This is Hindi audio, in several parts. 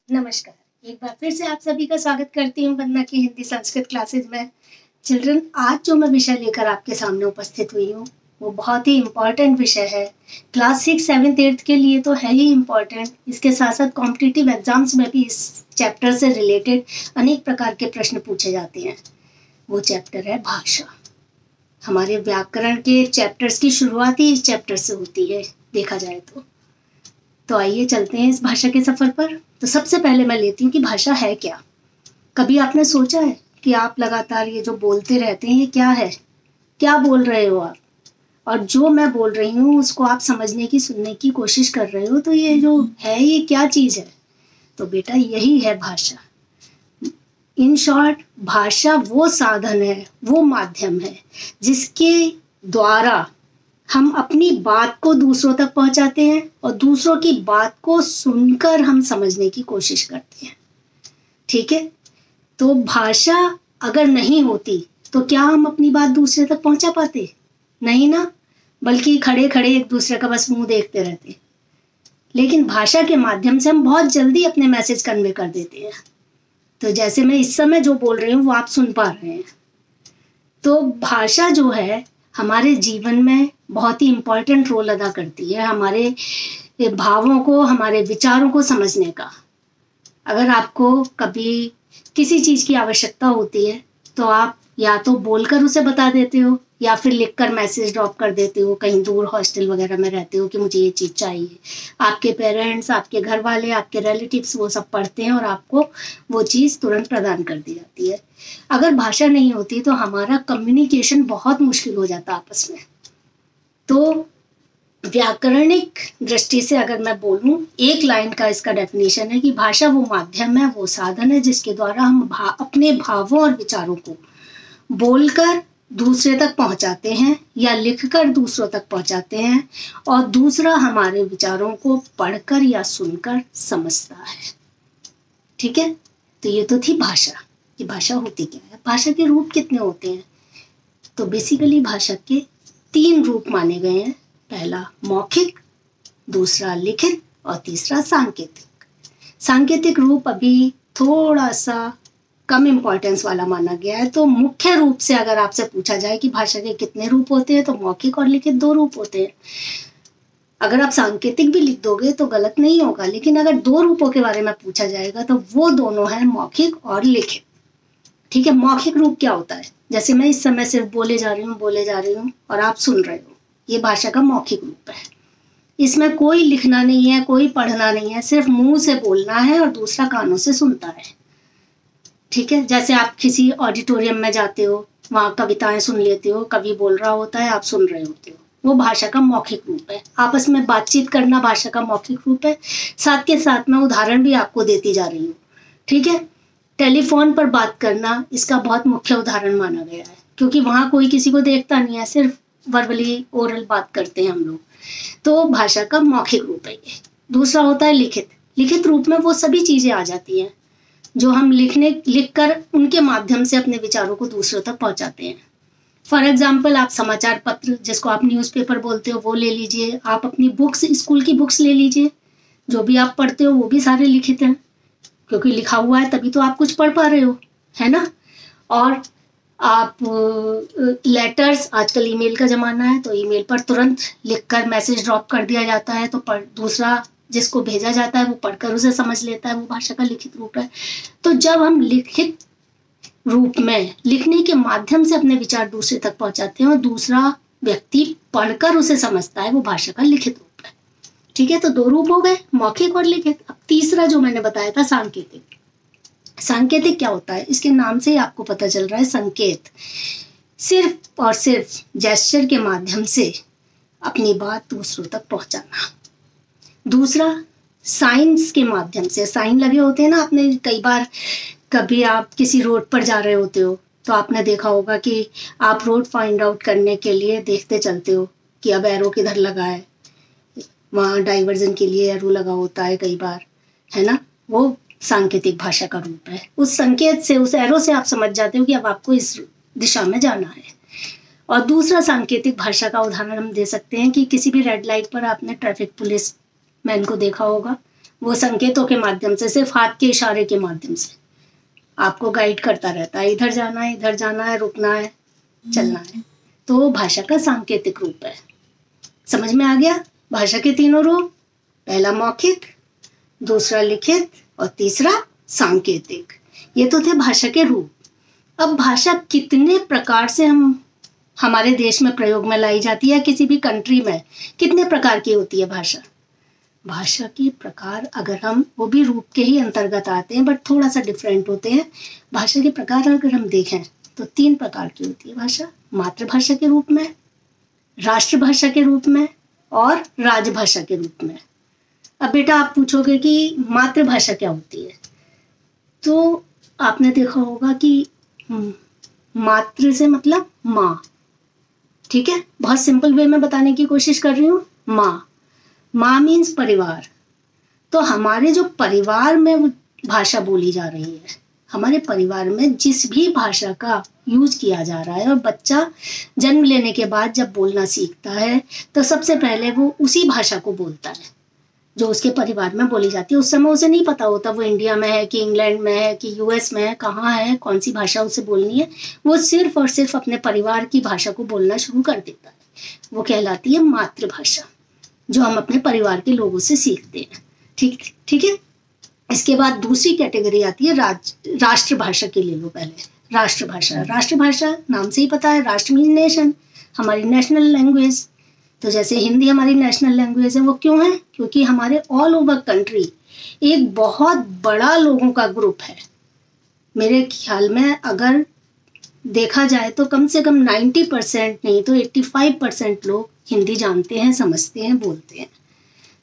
नमस्कार। एक बार फिर से आप सभी का स्वागत करती हूँ वंदना की हिंदी संस्कृत क्लासेज में। चिल्ड्रन, आज जो मैं विषय लेकर आपके सामने उपस्थित हुई हूँ वो बहुत ही इम्पोर्टेंट विषय है। क्लास 6, 7, 8 के लिए तो है ही इम्पोर्टेंट, इसके साथ साथ कॉम्पिटिटिव एग्जाम्स में भी इस चैप्टर से रिलेटेड अनेक प्रकार के प्रश्न पूछे जाते हैं। वो चैप्टर है भाषा। हमारे व्याकरण के चैप्टर्स की शुरुआत ही इस चैप्टर से होती है देखा जाए तो आइए चलते हैं इस भाषा के सफर पर। तो सबसे पहले मैं लेती हूँ कि भाषा है क्या। कभी आपने सोचा है कि आप लगातार ये जो बोलते रहते हैं ये क्या है, क्या बोल रहे हो आप, और जो मैं बोल रही हूँ उसको आप समझने की, सुनने की कोशिश कर रहे हो, तो ये जो है ये क्या चीज है? तो बेटा यही है भाषा। इन शॉर्ट, भाषा वो साधन है, वो माध्यम है जिसके द्वारा हम अपनी बात को दूसरों तक पहुंचाते हैं और दूसरों की बात को सुनकर हम समझने की कोशिश करते हैं। ठीक है, तो भाषा अगर नहीं होती तो क्या हम अपनी बात दूसरे तक पहुंचा पाते? नहीं ना, बल्कि खड़े खड़े एक दूसरे का बस मुंह देखते रहते। लेकिन भाषा के माध्यम से हम बहुत जल्दी अपने मैसेज कन्वे कर देते हैं। तो जैसे मैं इस समय जो बोल रही हूँ वो आप सुन पा रहे हैं। तो भाषा जो है हमारे जीवन में बहुत ही इम्पोर्टेंट रोल अदा करती है, हमारे भावों को, हमारे विचारों को समझने का। अगर आपको कभी किसी चीज़ की आवश्यकता होती है तो आप या तो बोलकर उसे बता देते हो या फिर लिखकर मैसेज ड्रॉप कर देते हो। कहीं दूर हॉस्टल वगैरह में रहते हो कि मुझे ये चीज़ चाहिए, आपके पेरेंट्स, आपके घर वाले, आपके रिलेटिव्स वो सब पढ़ते हैं और आपको वो चीज़ तुरंत प्रदान कर दी जाती है। अगर भाषा नहीं होती तो हमारा कम्युनिकेशन बहुत मुश्किल हो जाता आपस में। तो व्याकरणिक दृष्टि से अगर मैं बोलूं, एक लाइन का इसका डेफिनेशन है कि भाषा वो माध्यम है, वो साधन है जिसके द्वारा हम अपने भावों और विचारों को बोलकर दूसरे तक पहुंचाते हैं या लिखकर दूसरों तक पहुंचाते हैं और दूसरा हमारे विचारों को पढ़कर या सुनकर समझता है। ठीक है, तो ये तो थी भाषा कि भाषा होती क्या है। भाषा के रूप कितने होते हैं? तो बेसिकली भाषा के 3 रूप माने गए हैं। पहला मौखिक, दूसरा लिखित और तीसरा सांकेतिक। सांकेतिक रूप अभी थोड़ा सा कम इम्पोर्टेंस वाला माना गया है। तो मुख्य रूप से अगर आपसे पूछा जाए कि भाषा के कितने रूप होते हैं तो मौखिक और लिखित 2 रूप होते हैं। अगर आप सांकेतिक भी लिख दोगे तो गलत नहीं होगा, लेकिन अगर 2 रूपों के बारे में पूछा जाएगा तो वो दोनों हैं मौखिक और लिखित। ठीक है, मौखिक रूप क्या होता है? जैसे मैं इस समय सिर्फ बोले जा रही हूँ और आप सुन रहे हो, ये भाषा का मौखिक रूप है। इसमें कोई लिखना नहीं है, कोई पढ़ना नहीं है, सिर्फ मुंह से बोलना है और दूसरा कानों से सुनता है। ठीक है, जैसे आप किसी ऑडिटोरियम में जाते हो, वहाँ कविताएं सुन लेते हो, कवि बोल रहा होता है, आप सुन रहे होते हो, वो भाषा का मौखिक रूप है। आपस में बातचीत करना भाषा का मौखिक रूप है। साथ के साथ मैं उदाहरण भी आपको देती जा रही हूँ। ठीक है, टेलीफोन पर बात करना इसका बहुत मुख्य उदाहरण माना गया है, क्योंकि वहाँ कोई किसी को देखता नहीं है, सिर्फ वर्बली ओरल बात करते हैं हम लोग। तो भाषा का मौखिक रूप है ये। दूसरा होता है लिखित। लिखित रूप में वो सभी चीजें आ जाती हैं जो हम लिखकर उनके माध्यम से अपने विचारों को दूसरों तक पहुंचाते हैं। फॉर एग्जाम्पल, आप समाचार पत्र, जिसको आप न्यूज़पेपर बोलते हो, वो ले लीजिए। आप अपनी बुक्स, स्कूल की बुक्स ले लीजिए, जो भी आप पढ़ते हो वो भी सारे लिखित हैं, क्योंकि लिखा हुआ है तभी तो आप कुछ पढ़ पा रहे हो, है ना। और आप लेटर्स, आजकल ईमेल का ज़माना है तो ईमेल पर तुरंत लिखकर मैसेज ड्रॉप कर दिया जाता है, तो दूसरा जिसको भेजा जाता है वो पढ़कर उसे समझ लेता है, वो भाषा का लिखित रूप है। तो जब हम लिखित रूप में लिखने के माध्यम से अपने विचार दूसरे तक पहुंचाते हैं और दूसरा व्यक्ति पढ़कर उसे समझता है, वो भाषा का लिखित रूप है। ठीक है, तो 2 रूप हो गए, मौखिक और लिखित। अब तीसरा जो मैंने बताया था, सांकेतिक। सांकेतिक क्या होता है? इसके नाम से ही आपको पता चल रहा है, संकेत। सिर्फ और सिर्फ जेस्चर के माध्यम से अपनी बात दूसरों तक पहुंचाना। दूसरा, साइंस के माध्यम से। साइन लगे होते हैं ना, आपने कई बार, कभी आप किसी रोड पर जा रहे होते हो तो आपने देखा होगा कि आप रोड फाइंड आउट करने के लिए देखते चलते हो कि अब एरो किधर लगा है, वहाँ डाइवर्जन के लिए एरो लगा होता है कई बार, है ना। वो सांकेतिक भाषा का रूप है। उस संकेत से, उस एरो से आप समझ जाते हो कि अब आपको इस दिशा में जाना है। और दूसरा सांकेतिक भाषा का उदाहरण हम दे सकते हैं कि किसी भी रेड लाइट पर आपने ट्रैफिक पुलिस मैन को देखा होगा, वो संकेतों के माध्यम से, सिर्फ हाथ के इशारे के माध्यम से आपको गाइड करता रहता है, इधर जाना है, रुकना है, चलना है। तो वो भाषा का सांकेतिक रूप है। समझ में आ गया? भाषा के तीनों रूप, पहला मौखिक, दूसरा लिखित और तीसरा सांकेतिक। ये तो थे भाषा के रूप। अब भाषा कितने प्रकार से हमारे देश में प्रयोग में लाई जाती है, किसी भी कंट्री में कितने प्रकार की होती है भाषा? भाषा के प्रकार अगर हम, वो भी रूप के ही अंतर्गत आते हैं बट थोड़ा सा डिफरेंट होते हैं। भाषा के प्रकार अगर हम देखें तो 3 प्रकार की होती है भाषा। मातृभाषा के रूप में, राष्ट्रभाषा के रूप में और राजभाषा के रूप में। अब बेटा आप पूछोगे कि मातृभाषा क्या होती है, तो आपने देखा होगा कि मातृ से मतलब माँ, ठीक है? बहुत सिंपल वे में बताने की कोशिश कर रही हूँ। माँ मीन्स परिवार। तो हमारे जो परिवार में भाषा बोली जा रही है, हमारे परिवार में जिस भी भाषा का यूज किया जा रहा है, और बच्चा जन्म लेने के बाद जब बोलना सीखता है तो सबसे पहले वो उसी भाषा को बोलता है जो उसके परिवार में बोली जाती है। उस समय उसे नहीं पता होता वो इंडिया में है कि इंग्लैंड में है कि यूएस में है, कहाँ है, कौन सी भाषा उसे बोलनी है। वो सिर्फ और सिर्फ अपने परिवार की भाषा को बोलना शुरू कर देता है। वो कहलाती है मातृभाषा, जो हम अपने परिवार के लोगों से सीखते हैं। ठीक है। इसके बाद दूसरी कैटेगरी आती है राष्ट्रभाषा के। ले लो पहले राष्ट्रभाषा नाम से ही पता है, राष्ट्र मीन नेशन, हमारी नेशनल लैंग्वेज। तो जैसे हिंदी हमारी नेशनल लैंग्वेज है, वो क्यों है? क्योंकि हमारे ऑल ओवर कंट्री एक बहुत बड़ा लोगों का ग्रुप है। मेरे ख्याल में अगर देखा जाए तो कम से कम 90% नहीं तो 85% लोग हिंदी जानते हैं, समझते हैं, बोलते हैं।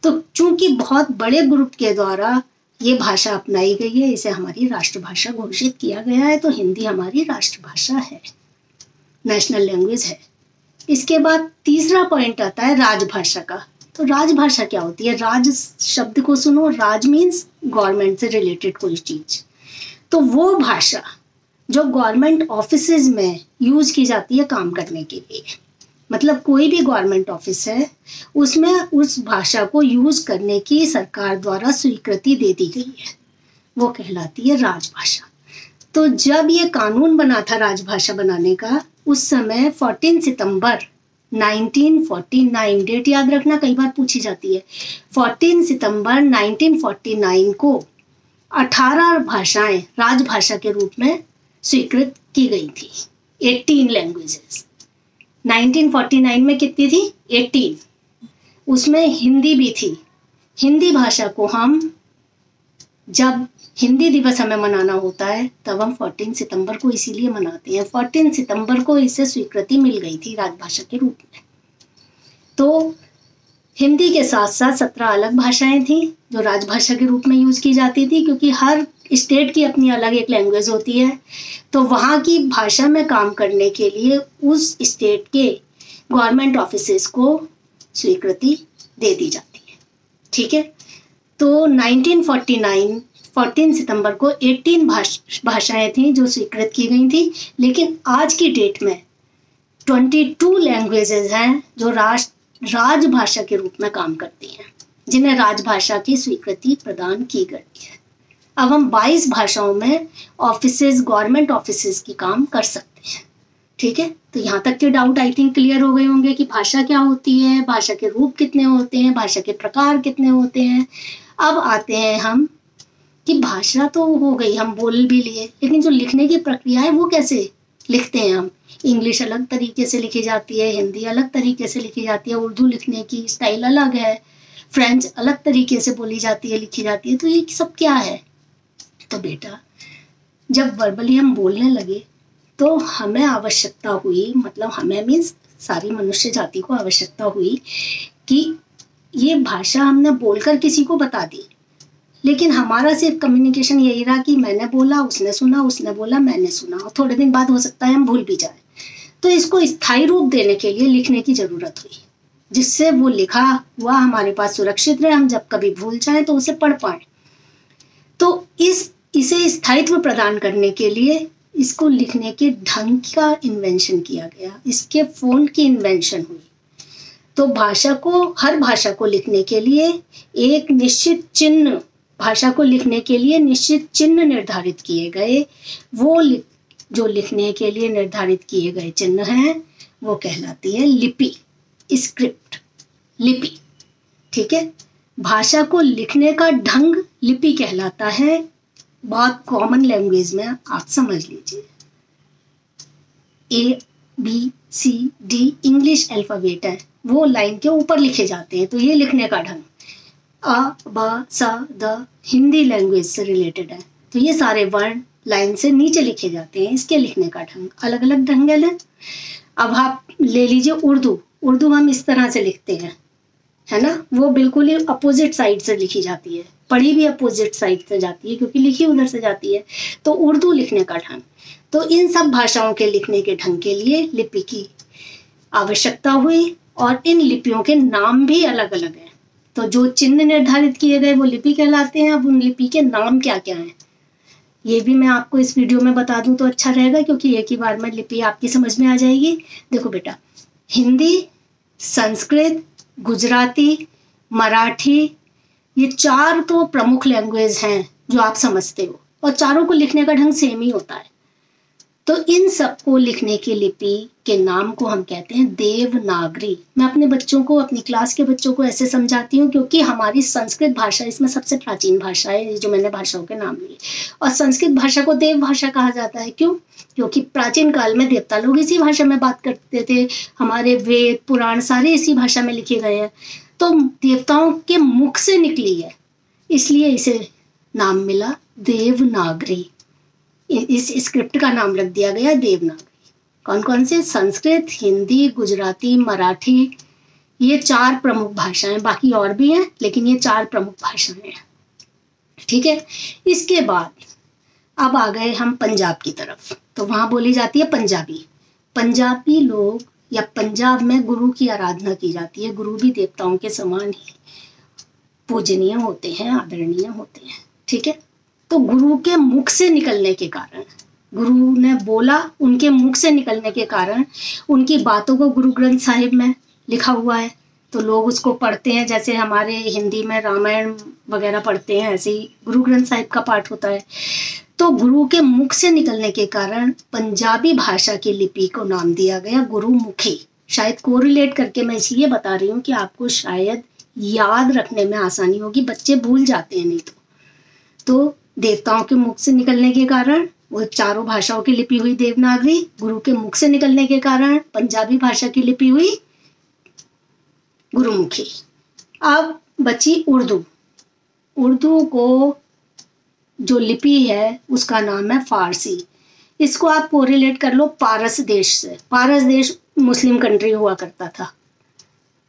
तो चूंकि बहुत बड़े ग्रुप के द्वारा ये भाषा अपनाई गई है, इसे हमारी राष्ट्रभाषा घोषित किया गया है, तो हिंदी हमारी राष्ट्रभाषा है, नेशनल लैंग्वेज है। इसके बाद तीसरा पॉइंट आता है राजभाषा का। तो राजभाषा क्या होती है? राज शब्द को सुनो, राज मीन्स गवर्नमेंट से रिलेटेड कोई चीज। तो वो भाषा जो गवर्नमेंट ऑफिसेज में यूज की जाती है काम करने के लिए, मतलब कोई भी गवर्नमेंट ऑफिस है उसमें उस भाषा को यूज करने की सरकार द्वारा स्वीकृति दे दी गई है, वो कहलाती है राजभाषा। तो जब ये कानून बना था राजभाषा बनाने का, उस समय 14 सितंबर 1949, डेट याद रखना, कई बार पूछी जाती है। 14 सितंबर 1949 को 18 भाषाएं राजभाषा के रूप में स्वीकृत की गई थी। 18 लैंग्वेजेस 1949 में कितनी थी? 18। उसमें हिंदी भी थी। हिंदी भाषा को हम जब हिंदी दिवस हमें मनाना होता है तब हम 14 सितंबर को इसीलिए मनाते हैं। 14 सितंबर को इसे स्वीकृति मिल गई थी राजभाषा के रूप में। तो हिंदी के साथ साथ 17 अलग भाषाएं थी जो राजभाषा के रूप में यूज की जाती थी, क्योंकि हर स्टेट की अपनी अलग एक लैंग्वेज होती है। तो वहाँ की भाषा में काम करने के लिए उस स्टेट के गवर्नमेंट ऑफिसेस को स्वीकृति दे दी जाती है। ठीक है। तो 1949 14 सितंबर को 18 भाषाएं थी जो स्वीकृत की गई थी, लेकिन आज की डेट में 22 लैंग्वेजेस हैं जो राजभाषा के रूप में काम करती हैं, जिन्हें राजभाषा की स्वीकृति प्रदान की गई है। अब हम 22 भाषाओं में ऑफिसेज, गवर्नमेंट ऑफिसेज की काम कर सकते हैं। ठीक है। तो यहाँ तक के डाउट आई थिंक क्लियर हो गए होंगे कि भाषा क्या होती है, भाषा के रूप कितने होते हैं, भाषा के प्रकार कितने होते हैं। अब आते हैं हम कि भाषा तो हो गई, हम बोल भी लिए, लेकिन जो लिखने की प्रक्रिया है वो कैसे लिखते हैं हम? इंग्लिश अलग तरीके से लिखी जाती है, हिंदी अलग तरीके से लिखी जाती है, उर्दू लिखने की स्टाइल अलग है, फ्रेंच अलग तरीके से बोली जाती है, लिखी जाती है। तो ये सब क्या है? तो बेटा जब वर्बली हम बोलने लगे तो हमें आवश्यकता हुई, मतलब हमें मीन्स सारी मनुष्य जाति को आवश्यकता हुई कि ये भाषा हमने बोलकर किसी को बता दी, लेकिन हमारा सिर्फ कम्युनिकेशन यही रहा कि मैंने बोला, उसने सुना, उसने बोला, मैंने सुना, और थोड़े दिन बाद हो सकता है हम भूल भी जाए। तो इसको स्थायी रूप देने के लिए लिखने की जरूरत हुई, जिससे वो लिखा हुआ हमारे पास सुरक्षित रहे, हम जब कभी भूल जाए तो उसे पढ़ पाए। तो इसे स्थायित्व प्रदान करने के लिए इसको लिखने के ढंग का इन्वेंशन किया गया, इसके फ़ॉन्ट की इन्वेंशन हुई। तो भाषा को, हर भाषा को लिखने के लिए एक निश्चित चिन्ह भाषा को लिखने के लिए निश्चित चिन्ह निर्धारित किए गए, वो जो लिखने के लिए निर्धारित किए गए चिन्ह हैं वो कहलाती है लिपि, स्क्रिप्ट, लिपि। ठीक है, भाषा को लिखने का ढंग लिपि कहलाता है। बहुत कॉमन लैंग्वेज में आप समझ लीजिए, ABCD इंग्लिश अल्फाबेट है, वो लाइन के ऊपर लिखे जाते हैं, तो ये लिखने का ढंग। अ ब स द हिंदी लैंग्वेज से रिलेटेड है, तो ये सारे वर्ण लाइन से नीचे लिखे जाते हैं, इसके लिखने का ढंग अलग अलग ढंग है। अब आप ले लीजिए उर्दू हम इस तरह से लिखते हैं, है ना, वो बिल्कुल ही अपोजिट साइड से लिखी जाती है, पढ़ी भी अपोजिट साइड से जाती है क्योंकि लिखी उधर से जाती है। तो उर्दू लिखने का ढंग, तो इन सब भाषाओं के लिखने के ढंग के लिए लिपि की आवश्यकता हुई, और इन लिपियों के नाम भी अलग अलग हैं। तो जो चिन्ह निर्धारित किए गए वो लिपि कहलाते हैं। अब उन लिपि के नाम क्या क्या हैं ये भी मैं आपको इस वीडियो में बता दूं तो अच्छा रहेगा, क्योंकि एक ही बार में लिपि आपकी समझ में आ जाएगी। देखो बेटा, हिंदी, संस्कृत, गुजराती, मराठी, ये 4 तो प्रमुख लैंग्वेज हैं जो आप समझते हो, और चारों को लिखने का ढंग सेम ही होता है। तो इन सबको लिखने की लिपि के नाम को हम कहते हैं देवनागरी। मैं अपने बच्चों को, अपनी क्लास के बच्चों को ऐसे समझाती हूँ, क्योंकि हमारी संस्कृत भाषा इसमें सबसे प्राचीन भाषा है, जो मैंने भाषाओं के नाम लिए। और संस्कृत भाषा को देव भाषा कहा जाता है। क्यों? क्योंकि प्राचीन काल में देवता लोग इसी भाषा में बात करते थे, हमारे वेद पुराण सारे इसी भाषा में लिखे गए हैं, तो देवताओं के मुख से निकली है, इसलिए इसे नाम मिला देवनागरी। इस स्क्रिप्ट का नाम रख दिया गया देवनागरी। कौन कौन से? संस्कृत, हिंदी, गुजराती, मराठी, ये 4 प्रमुख भाषाएं, बाकी और भी हैं लेकिन ये 4 प्रमुख भाषाएं हैं। ठीक है, इसके बाद अब आ गए हम पंजाब की तरफ, तो वहां बोली जाती है पंजाबी। पंजाबी लोग या पंजाब में गुरु की आराधना की जाती है। गुरु भी देवताओं के समान ही पूजनीय होते हैं, आदरणीय होते हैं। ठीक है, तो गुरु के मुख से निकलने के कारण, गुरु ने बोला, उनके मुख से निकलने के कारण उनकी बातों को गुरु ग्रंथ साहिब में लिखा हुआ है, तो लोग उसको पढ़ते हैं। जैसे हमारे हिंदी में रामायण वगैरह पढ़ते हैं, ऐसे ही गुरु ग्रंथ साहिब का पाठ होता है। तो गुरु के मुख से निकलने के कारण पंजाबी भाषा की लिपि को नाम दिया गया गुरुमुखी। शायद कोरिलेट करके मैं इसलिए बता रही हूँ कि आपको शायद याद रखने में आसानी होगी, बच्चे भूल जाते हैं नहीं तो देवताओं के मुख से निकलने के कारण वो 4 भाषाओं की लिपि हुई देवनागरी, गुरु के मुख से निकलने के कारण पंजाबी भाषा की लिपि हुई गुरुमुखी। अब बची उर्दू। उर्दू को जो लिपि है उसका नाम है फारसी। इसको आप कोरिलेट कर लो पारस देश से। पारस देश मुस्लिम कंट्री हुआ करता था,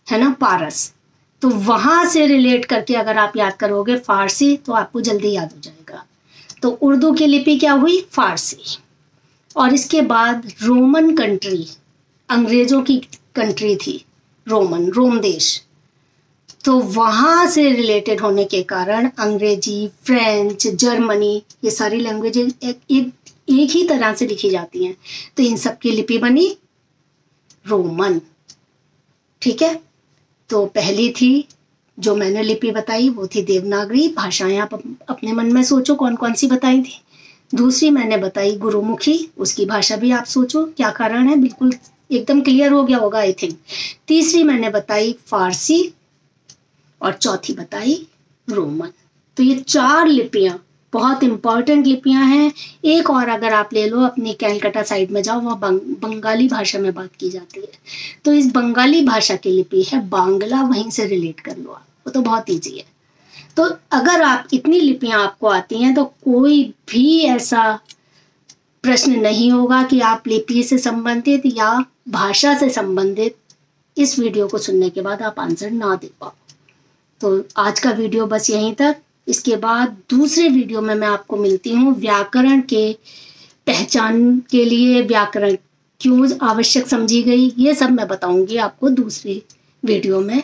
है ना, पारस। तो वहां से रिलेट करके अगर आप याद करोगे फारसी तो आपको जल्दी याद हो जाएगा। तो उर्दू की लिपि क्या हुई? फारसी। और इसके बाद रोमन कंट्री, अंग्रेजों की कंट्री थी रोम देश, तो वहां से रिलेटेड होने के कारण अंग्रेजी, फ्रेंच, जर्मनी, ये सारी लैंग्वेजेस एक ही तरह से लिखी जाती हैं, तो इन सब की लिपि बनी रोमन। ठीक है, तो पहली थी जो मैंने लिपि बताई वो थी देवनागरी। भाषाएं आप अपने मन में सोचो कौन कौन सी बताई थी। दूसरी मैंने बताई गुरुमुखी, उसकी भाषा भी आप सोचो क्या कारण है, बिल्कुल एकदम क्लियर हो गया होगा आई थिंक। तीसरी मैंने बताई फारसी, और चौथी बताई रोमन। तो ये 4 लिपियां बहुत इंपॉर्टेंट लिपियां हैं। एक और अगर आप ले लो, अपनी कैलकाटा साइड में जाओ, वहाँ बंगाली भाषा में बात की जाती है, तो इस बंगाली भाषा की लिपि है बांग्ला, वहीं से रिलेट कर लो आप, वो तो बहुत ईजी है। तो अगर आप इतनी लिपियां आपको आती हैं तो कोई भी ऐसा प्रश्न नहीं होगा कि आप लिपि से संबंधित या भाषा से संबंधित इस वीडियो को सुनने के बाद आप आंसर ना दे पाओ। तो आज का वीडियो बस यहीं तक। इसके बाद दूसरे वीडियो में मैं आपको मिलती हूँ। व्याकरण के पहचान के लिए व्याकरण क्यों आवश्यक समझी गई, ये सब मैं बताऊंगी आपको दूसरे वीडियो में।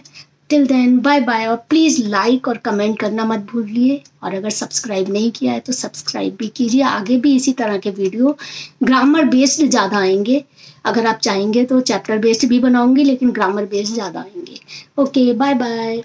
टिल देन बाय बाय, और प्लीज़ लाइक और कमेंट करना मत भूलिए, और अगर सब्सक्राइब नहीं किया है तो सब्सक्राइब भी कीजिए। आगे भी इसी तरह के वीडियो ग्रामर बेस्ड ज़्यादा आएंगे। अगर आप चाहेंगे तो चैप्टर बेस्ड भी बनाऊंगी, लेकिन ग्रामर बेस्ड ज़्यादा आएंगे। Okay, bye bye.